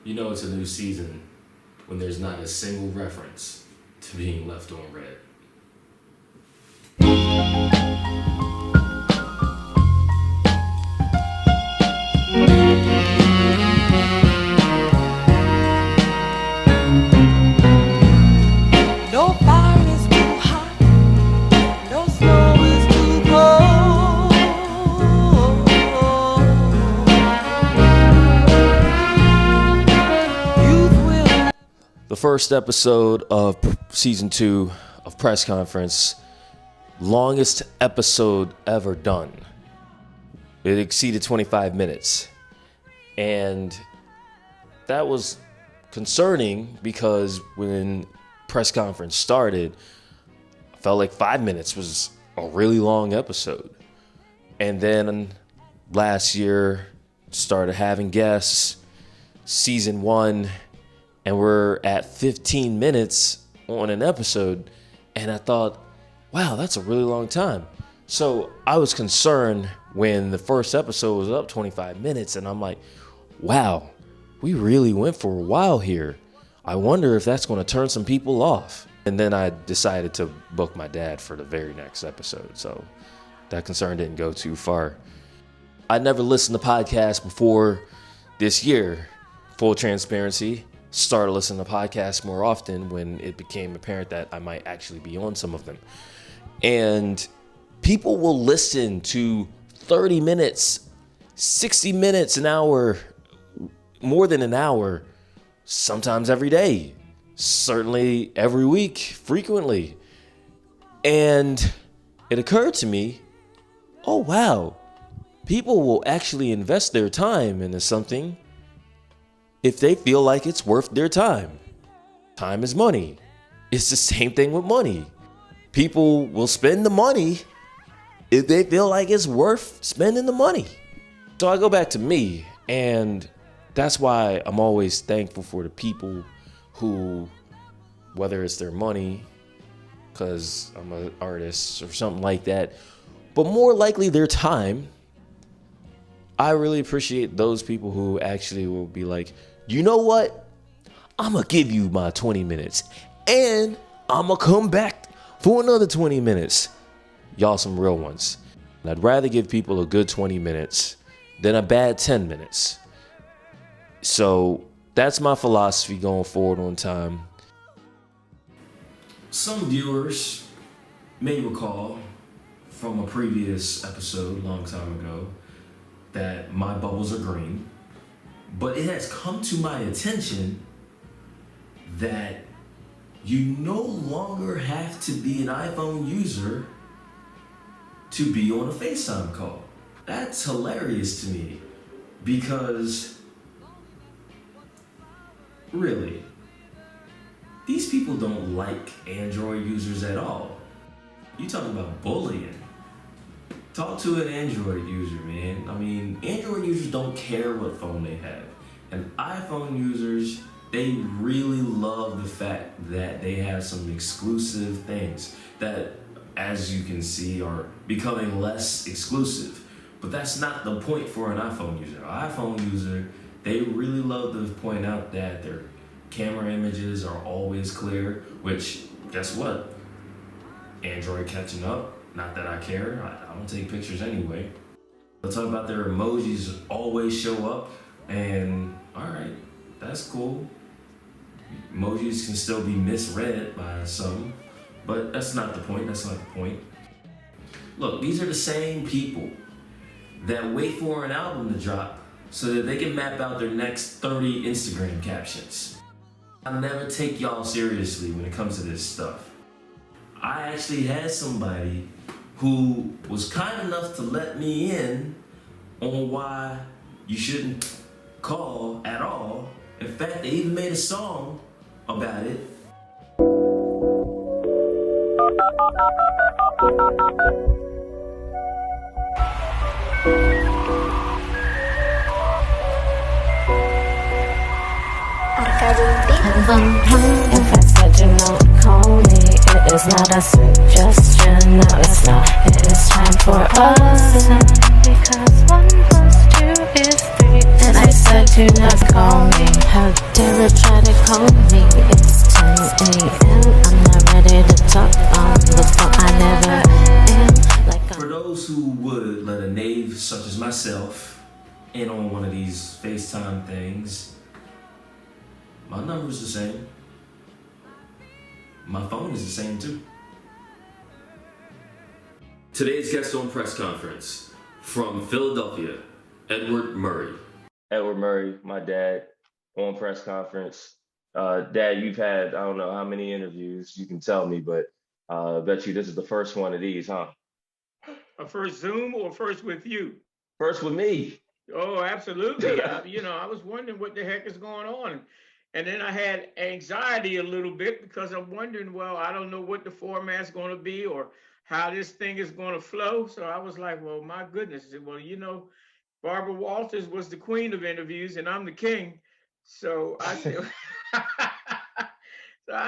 You know it's a new season when there's not a single reference to being left on red. No fire is too hot, no snow is too cold. Youth will. The first episode of season 2 of Press Conference, longest episode ever done. It exceeded 25 minutes. And that was concerning because when Press Conference started, I felt like 5 minutes was a really long episode. And then last year, started having guests, season 1, and we're at 15 minutes on an episode. And I thought, wow, that's a really long time. So I was concerned when the first episode was up 25 minutes, and I'm like, wow, we really went for a while here. I wonder if that's going to turn some people off. And then I decided to book my dad for the very next episode. So that concern didn't go too far. I never listened to podcasts before this year. Full transparency. Started listening to podcasts more often when it became apparent that I might actually be on some of them. And people will listen to 30 minutes, 60 minutes, an hour, more than an hour, sometimes every day, certainly every week, frequently. And it occurred to me, oh wow, people will actually invest their time into something if they feel like it's worth their time. Time is money. It's the same thing with money. People will spend the money if they feel like it's worth spending the money. So I go back to me, and that's why I'm always thankful for the people who, whether it's their money, because I'm an artist or something like that, but more likely their time. I really appreciate those people who actually will be like, you know what? I'm going to give you my 20 minutes and I'm going to come back for another 20 minutes. Y'all some real ones. And I'd rather give people a good 20 minutes than a bad 10 minutes. So that's my philosophy going forward on time. Some viewers may recall from a previous episode, a long time ago, that my bubbles are green. But it has come to my attention that you no longer have to be an iPhone user to be on a Facetime call. That's hilarious to me because really, these people don't like Android users at all. You talking about bullying. Talk to an Android user, man. I mean, Android users don't care what phone they have. And iPhone users, they really love the fact that they have some exclusive things that, as you can see, are becoming less exclusive. But that's not the point for an iPhone user. An iPhone user, they really love to point out that their camera images are always clear, which, guess what? Android catching up. Not that I care, I don't take pictures anyway. They'll talk about their emojis always show up, and alright, that's cool. Emojis can still be misread by some, but that's not the point, Look, these are the same people that wait for an album to drop so that they can map out their next 30 Instagram captions. I never take y'all seriously when it comes to this stuff. I actually had somebody who was kind enough to let me in on why you shouldn't call at all. In fact, they even made a song about it. If I said you don't call me, it is not a suggestion. No, it's not. It is time for us. Because 1 + 2 is 3. And I said do not call me. How would let a knave such as myself in on one of these FaceTime things, my number's the same. My phone is the same too. Today's guest on Press Conference from Philadelphia, Edward Murray. Edward Murray, my dad, on Press Conference. Dad, you've had, I don't know how many interviews, you can tell me, but I bet you this is the first one of these, huh? A first Zoom or first with you? First with me. Oh, absolutely. I was wondering what the heck is going on. And then I had anxiety a little bit because I'm wondering, well, I don't know what the format's going to be or how this thing is going to flow. So I was like, well, my goodness. Well, Barbara Walters was the queen of interviews and I'm the king. So I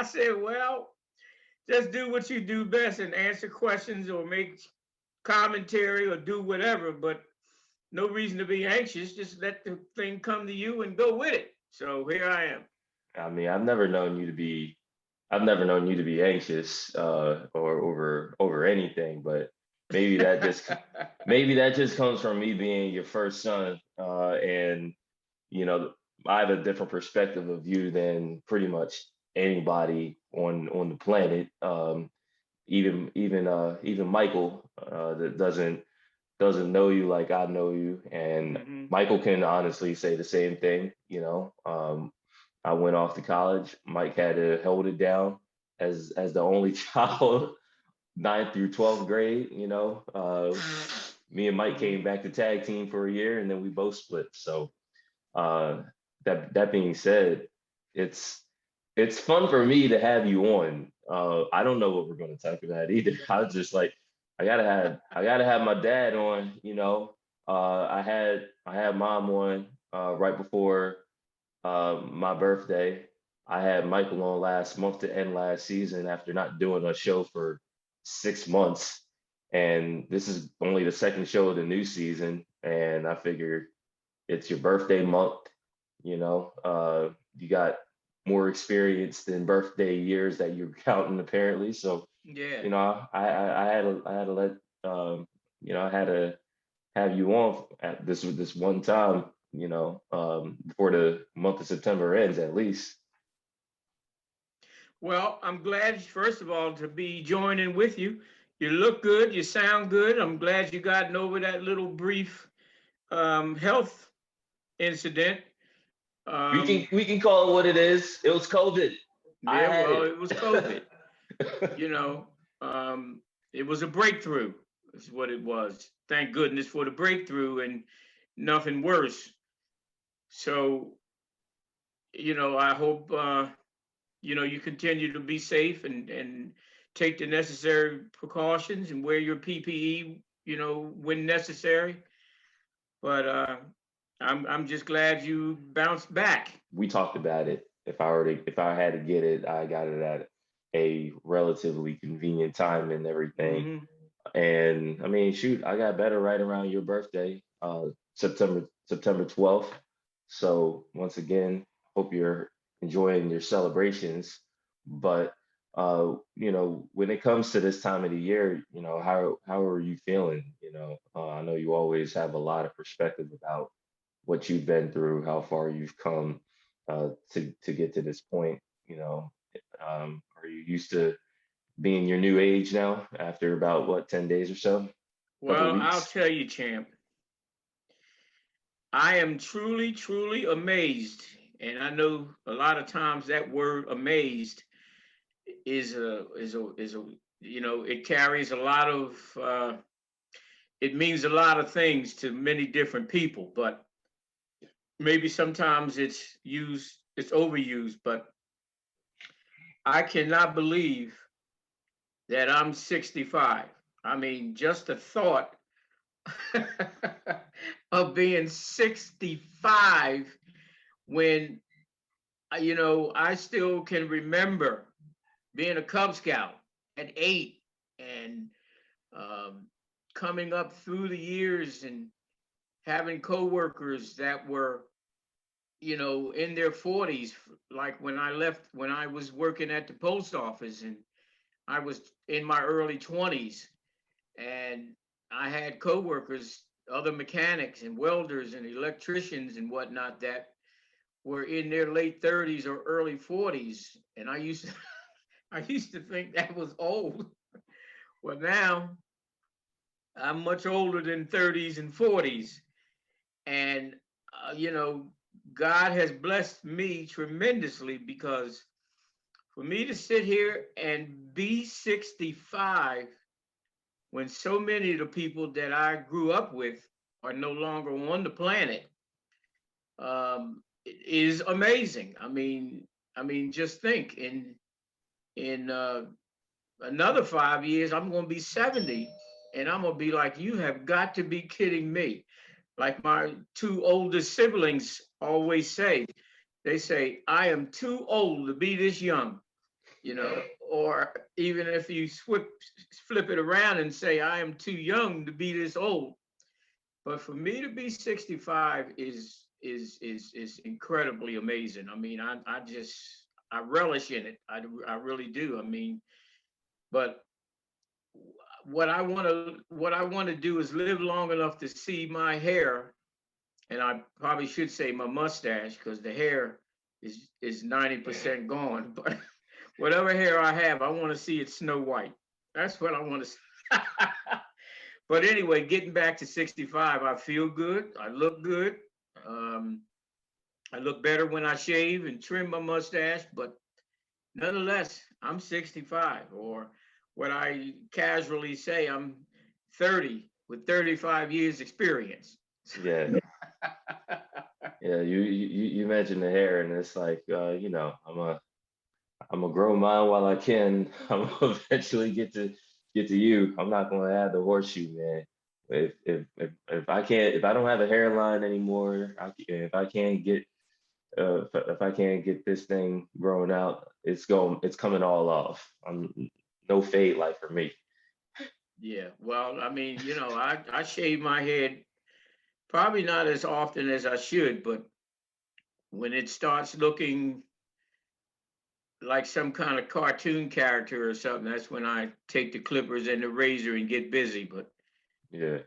said, well, just do what you do best and answer questions or make commentary or do whatever, but no reason to be anxious. Just let the thing come to you and go with it. So here I am. I mean, I've never known you to be anxious or over anything, but maybe that just comes from me being your first son, and I have a different perspective of you than pretty much anybody on the planet. Even Michael that doesn't know you like I know you, and Michael can honestly say the same thing. I went off to college. Mike had to hold it down as the only child, 9th through 12th grade. Me and Mike came back to tag team for a year, and then we both split. So that being said, it's fun for me to have you on. I don't know what we're going to talk about either. I was just like, I gotta have my dad on. I had mom on right before my birthday. I had Michael on last month to end last season after not doing a show for 6 months, and this is only the second show of the new season. And I figured it's your birthday month. You got more experience than birthday years that you're counting apparently. So yeah, I had to let I had to have you on at this one time, before the month of September ends at least. well, I'm glad, first of all, to be joining with you. You look good, you sound good. I'm glad you gotten over that little brief health incident. We can call it what it is. It was COVID. It was COVID. It was a breakthrough. Is what it was. Thank goodness for the breakthrough and nothing worse. So, I hope you continue to be safe and take the necessary precautions and wear your PPE, when necessary. But I'm just glad you bounced back. We talked about it. If I had to get it, I got it at a relatively convenient time and everything. And I mean, shoot, I got better right around your birthday, September 12th. So once again, hope you're enjoying your celebrations. But when it comes to this time of the year, how are you feeling? I know you always have a lot of perspective about what you've been through, how far you've come to get to this point. Are you used to being your new age now after about 10 days or so? Well, I'll tell you, champ, I am truly, truly amazed. And I know a lot of times that word amazed is it carries a lot of, it means a lot of things to many different people, but maybe sometimes it's overused, but I cannot believe that I'm 65. I mean, just the thought of being 65 when, I still can remember being a Cub Scout at 8 and coming up through the years and having coworkers that were, in their 40s, like when I was working at the post office and I was in my early 20s, and I had coworkers, other mechanics and welders and electricians and whatnot that were in their late 30s or early 40s, and I used to I used to think that was old. Well, now I'm much older than 30s and 40s, and you know, God has blessed me tremendously because for me to sit here and be 65 when so many of the people that I grew up with are no longer on the planet is amazing. I mean, just think in another 5 years, I'm going to be 70, and I'm going to be like, you have got to be kidding me. Like my two oldest siblings always say, they say, I am too old to be this young, you know, or even if you flip it around and say, I am too young to be this old. But for me to be 65 is incredibly amazing. I mean, I relish in it. I really do. I mean, but what I want to do is live long enough to see my hair, and I probably should say my mustache because the hair is 90% gone. But whatever hair I have, I want to see it snow white. That's what I want to see. But anyway, getting back to 65, I feel good. I look good. Um, I look better when I shave and trim my mustache, but nonetheless, I'm 65, or what I casually say, I'm 30 with 35 years experience. Yeah, yeah. You mentioned the hair, and it's like, I'm a grow mine while I can. I'm gonna eventually get to you. I'm not gonna add the horseshoe, man. If I don't have a hairline anymore, if I can't get if I can't get this thing growing out, it's coming all off. I'm no fade life for me. Yeah, well, I mean, I shave my head probably not as often as I should, but when it starts looking like some kind of cartoon character or something, that's when I take the clippers and the razor and get busy. But Yeah,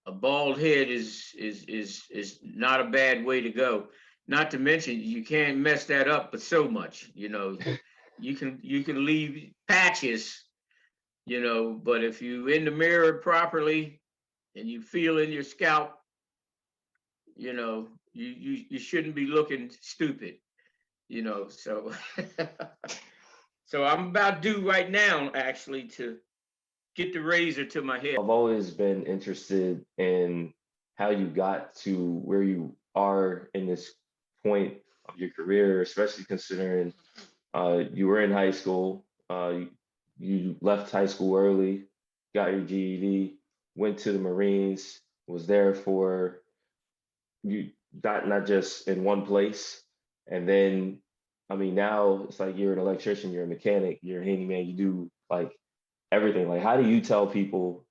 a bald head is not a bad way to go. Not to mention you can't mess that up, but so much. You can leave patches. But if you in the mirror properly and you feel in your scalp, you shouldn't be looking stupid. So so I'm about due right now actually to get the razor to my head. I've always been interested in how you got to where you are in this point of your career, especially considering you were in high school, you left high school early, got your GED, went to the Marines, was there for you not just in one place, and then I mean now it's like you're an electrician, you're a mechanic, you're a handyman, you do like everything. Like how do you tell people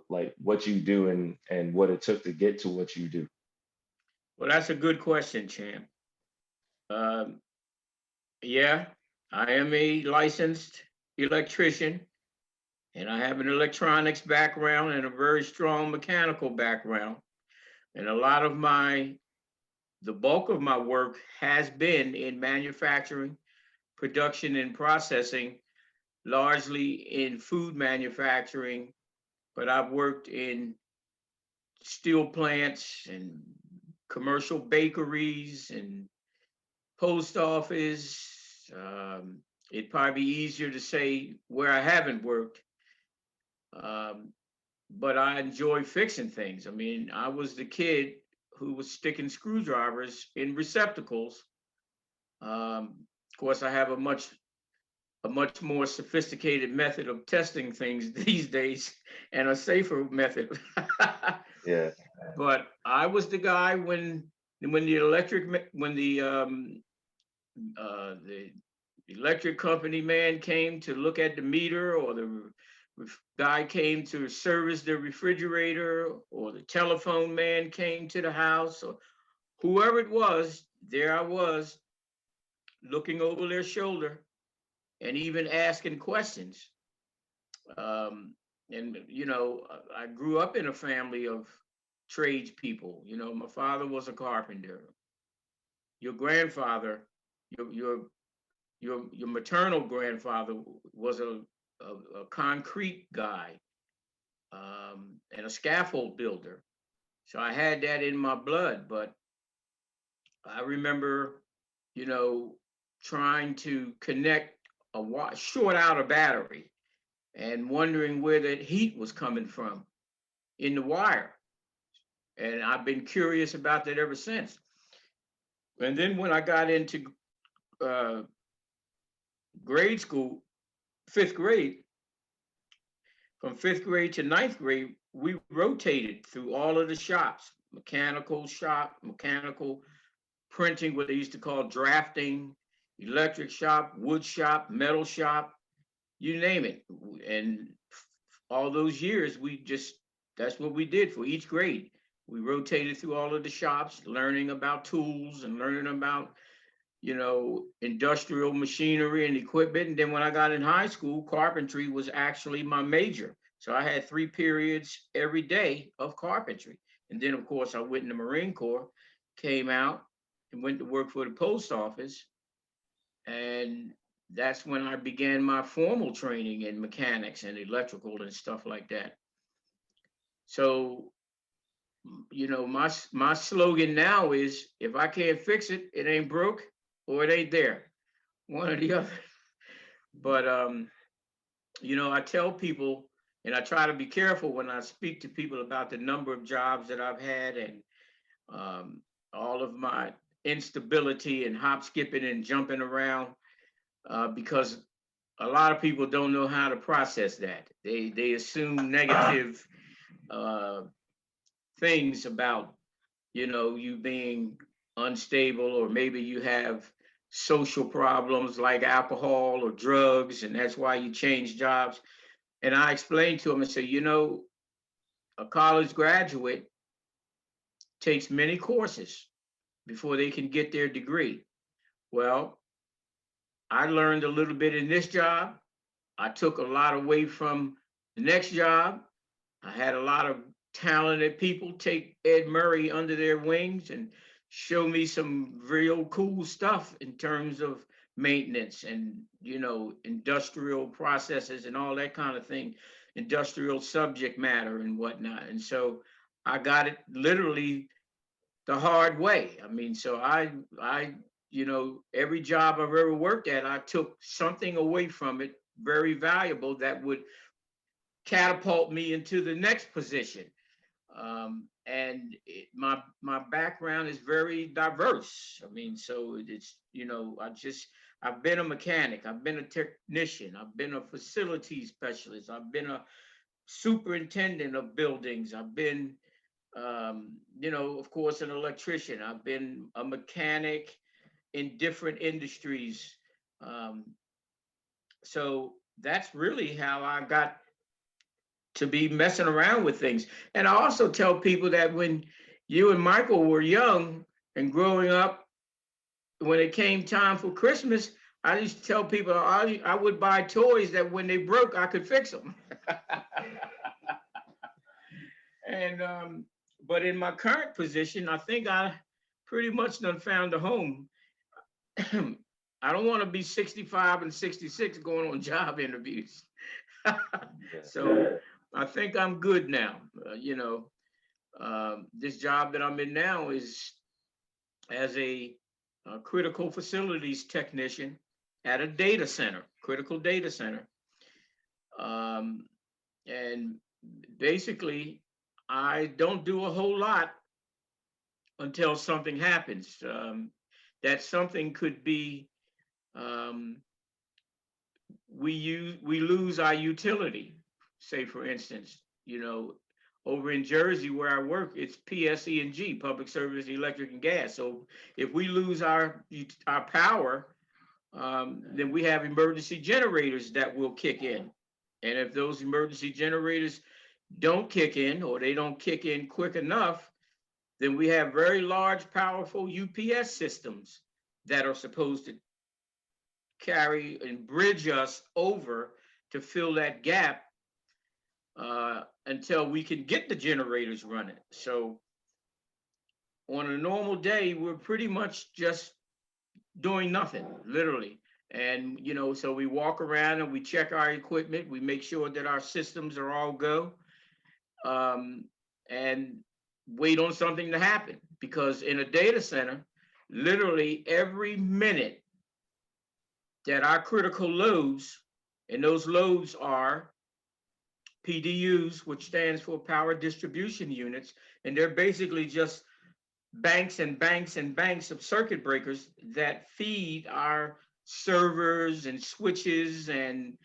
like what you do and what it took to get to what you do? Well, that's a good question, Champ. Um, yeah, I am a licensed electrician, and I have an electronics background and a very strong mechanical background. And the bulk of my work has been in manufacturing, production, and processing, largely in food manufacturing, but I've worked in steel plants and commercial bakeries and post office. It'd probably be easier to say where I haven't worked, um, but I enjoy fixing things. I mean, I was the kid who was sticking screwdrivers in receptacles. Of course, I have a much more sophisticated method of testing things these days and a safer method. Yeah, But I was the guy when the electric company man came to look at the meter, or the guy came to service the refrigerator, or the telephone man came to the house, or whoever it was, there I was looking over their shoulder and even asking questions. Um, And, you know, I grew up in a family of tradespeople. You know, my father was a carpenter. Your grandfather, your your your maternal grandfather was a concrete guy, and a scaffold builder. So I had that in my blood. But I remember, you know, trying to connect short out a battery and wondering where that heat was coming from in the wire. And I've been curious about that ever since. And then when I got into uh, grade school, fifth grade, from fifth grade to ninth grade, we rotated through all of the shops: mechanical shop, mechanical printing, what they used to call drafting, electric shop, wood shop, metal shop, you name it. And all those years, that's what we did for each grade. We rotated through all of the shops, learning about tools and learning about, you know, industrial machinery and equipment. And then when I got in high school, carpentry was actually my major. So I had 3 periods every day of carpentry. And then, of course, I went in the Marine Corps, came out, and went to work for the post office. And that's when I began my formal training in mechanics and electrical and stuff like that. So, you know, my slogan now is, if I can't fix it, it ain't broke or it ain't there, one or the other. But you know, I tell people, and I try to be careful when I speak to people about the number of jobs that I've had, and all of my instability and hop skipping and jumping around, because a lot of people don't know how to process that. They assume negative uh, things about, you know, you being unstable, or maybe you have social problems like alcohol or drugs, and that's why you change jobs. And I explained to them and say, you know, a college graduate takes many courses before they can get their degree. Well, I learned a little bit in this job. I took a lot away from the next job. I had a lot of talented people take Ed Murray under their wings and show me some real cool stuff in terms of maintenance and, you know, industrial processes and all that kind of thing, industrial subject matter and whatnot. And so I got it literally the hard way. I mean, so you know, every job I've ever worked at, I took something away from it very valuable that would catapult me into the next position. And my background is very diverse. I mean, so it's, you know, I've been a mechanic, I've been a technician, I've been a facility specialist, I've been a superintendent of buildings, I've been, you know, of course, an electrician, I've been a mechanic in different industries. So that's really how I got to be messing around with things. And I also tell people that when you and Michael were young and growing up, when it came time for Christmas, I used to tell people I would buy toys that when they broke, I could fix them. And but in my current position, I think I pretty much done found a home. I don't want to be 65 and 66 going on job interviews. So I think I'm good now. You know, this job that I'm in now is as a critical facilities technician at a data center, critical data center. And basically, I don't do a whole lot until something happens. That something could be, we lose our utility. Say, for instance, you know, over in Jersey where I work, it's PSE&G, Public Service Electric and Gas. So if we lose our power, then we have emergency generators that will kick in. And if those emergency generators don't kick in, or they don't kick in quick enough, then we have very large, powerful UPS systems that are supposed to carry and bridge us over to fill that gap until we can get the generators running. So on a normal day, we're pretty much just doing nothing, literally. And, so we walk around and we check our equipment. We make sure that our systems are all go, and wait on something to happen. Because in a data center, literally every minute that our critical loads, and those loads are PDUs, which stands for power distribution units, and they're basically just banks and banks and banks of circuit breakers that feed our servers and switches and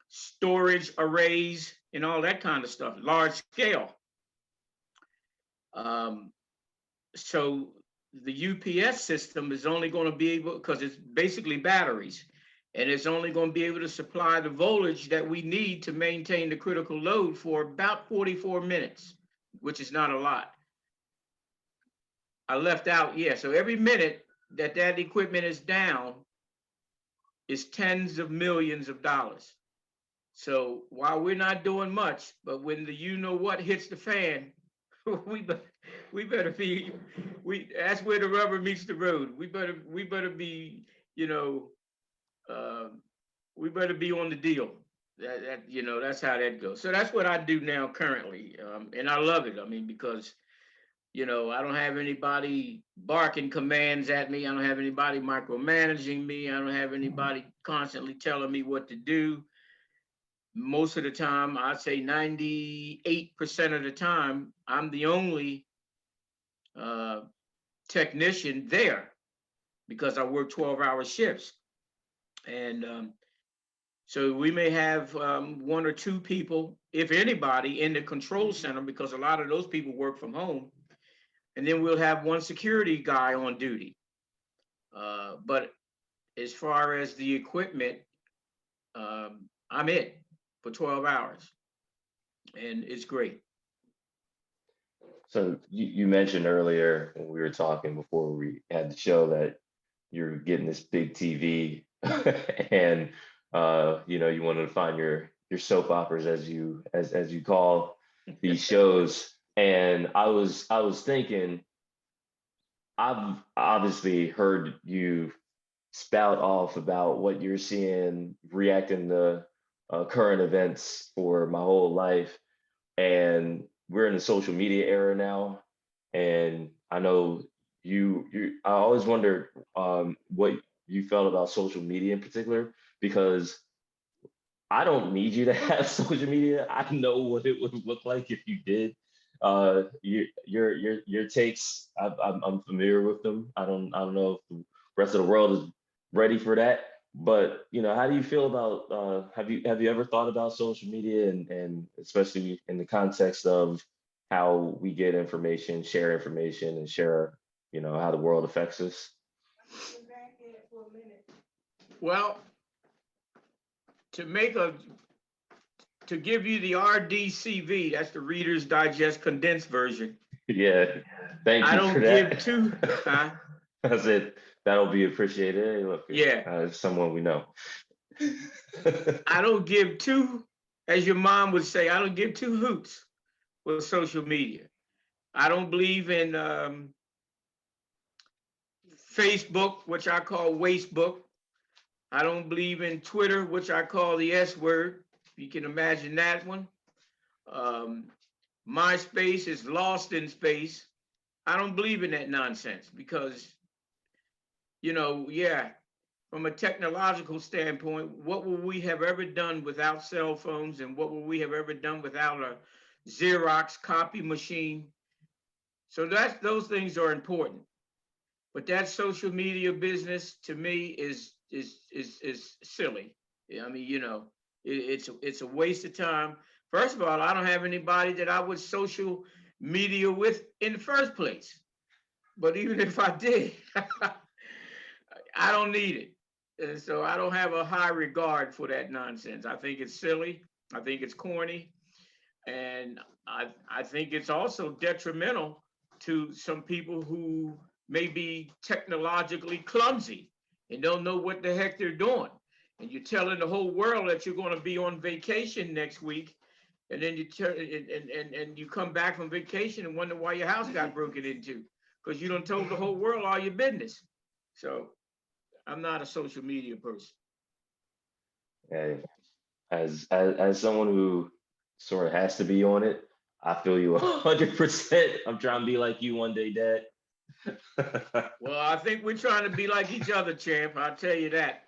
storage arrays and all that kind of stuff, large scale. So the UPS system is only going to be able, because it's basically batteries, and it's only going to be able to supply the voltage that we need to maintain the critical load for about 44 minutes, which is not a lot. I left out, yeah, so every minute that equipment is down is tens of millions of dollars. So while we're not doing much, but when the what hits the fan, we better be, that's where the rubber meets the road. We better be, we better be on the deal. That's how that goes. So that's what I do now currently, and I love it. I mean, because I don't have anybody barking commands at me. I don't have anybody micromanaging me. I don't have anybody constantly telling me what to do. Most of the time, I'd say 98% of the time, I'm the only technician there because I work 12-hour shifts. And so we may have one or two people, if anybody, in the control center, because a lot of those people work from home. And then we'll have one security guy on duty. But as far as the equipment, I'm it for 12 hours. And it's great. So you mentioned earlier when we were talking before we had the show that you're getting this big TV and you wanted to find your soap operas as you call these shows. And I was thinking, I've obviously heard you spout off about what you're seeing, reacting to current events for my whole life. And we're in the social media era now. And I know I always wondered what you felt about social media in particular, because I don't need you to have social media. I know what it would look like if you did. Your takes, I'm familiar with them. I don't know if the rest of the world is ready for that. But how do you feel about have you ever thought about social media and especially in the context of how we get information, and share how the world affects us? Well, to give you the RDCV, that's the Reader's Digest condensed version. Yeah, thank you. I don't for that. give two. Huh? I said that'll be appreciated. Hey, look, yeah, someone we know. I don't give two, as your mom would say, I don't give two hoots with social media. I don't believe in Facebook, which I call Wastebook. I don't believe in Twitter, which I call the S word. You can imagine that one. MySpace is lost in space. I don't believe in that nonsense because, from a technological standpoint, what would we have ever done without cell phones, and what would we have ever done without a Xerox copy machine? So those things are important. But that social media business to me is silly. I mean, it's a waste of time. First of all, I don't have anybody that I would social media with in the first place. But even if I did, I don't need it. And so I don't have a high regard for that nonsense. I think it's silly. I think it's corny. And I think it's also detrimental to some people who may be technologically clumsy and don't know what the heck they're doing. and you're telling the whole world that you're going to be on vacation next week, and then you turn and you come back from vacation and wonder why your house got broken into because you done told the whole world all your business. So I'm not a social media person. Hey, as someone who sort of has to be on it, I feel you 100%. I'm trying to be like you one day, Dad. Well, I think we're trying to be like each other, champ. I'll tell you that.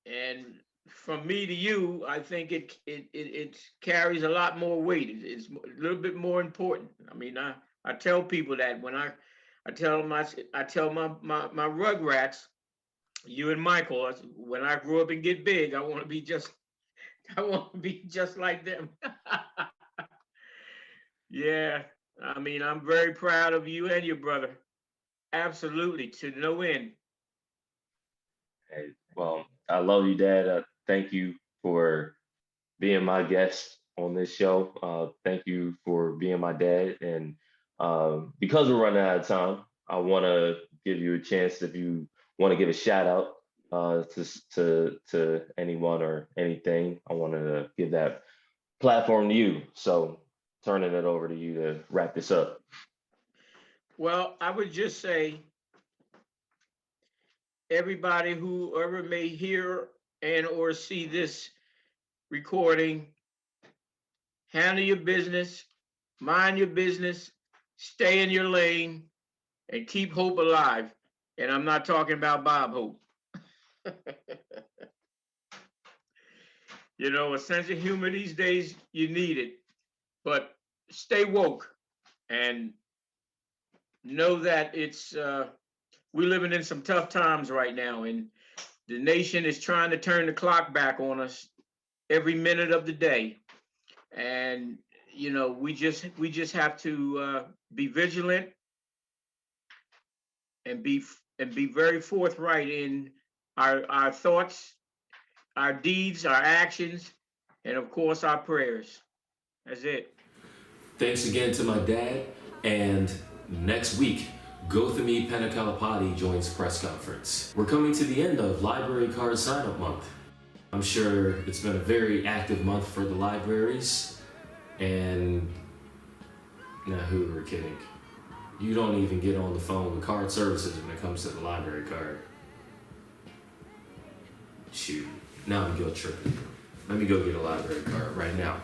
And from me to you, I think it carries a lot more weight. It's a little bit more important. I mean, I tell people that when I tell my rugrats, you and Michael, when I grow up and get big, I want to be just like them. Yeah, I mean, I'm very proud of you and your brother. Absolutely, to no end. Hey, well, I love you, Dad. Thank you for being my guest on this show. Thank you for being my dad. And because we're running out of time, I want to give you a chance if you want to give a shout out to anyone or anything. I want to give that platform to you. So turning it over to you to wrap this up. Well, I would just say everybody who ever may hear and or see this recording, handle your business, mind your business, stay in your lane, and keep hope alive. And I'm not talking about Bob Hope. You know, a sense of humor these days, you need it. But stay woke and know that we're living in some tough times right now, and the nation is trying to turn the clock back on us every minute of the day. And you know, we just have to be vigilant and be very forthright in our thoughts, our deeds, our actions, and of course our prayers. That's it. Thanks again to my dad. And next week, Gothami Penakalapati joins Press Conference. We're coming to the end of Library Card Sign-Up Month. I'm sure it's been a very active month for the libraries. And now, who are we kidding? You don't even get on the phone with card services when it comes to the library card. Shoot, now I'm guilt tripping. Let me go get a library card right now.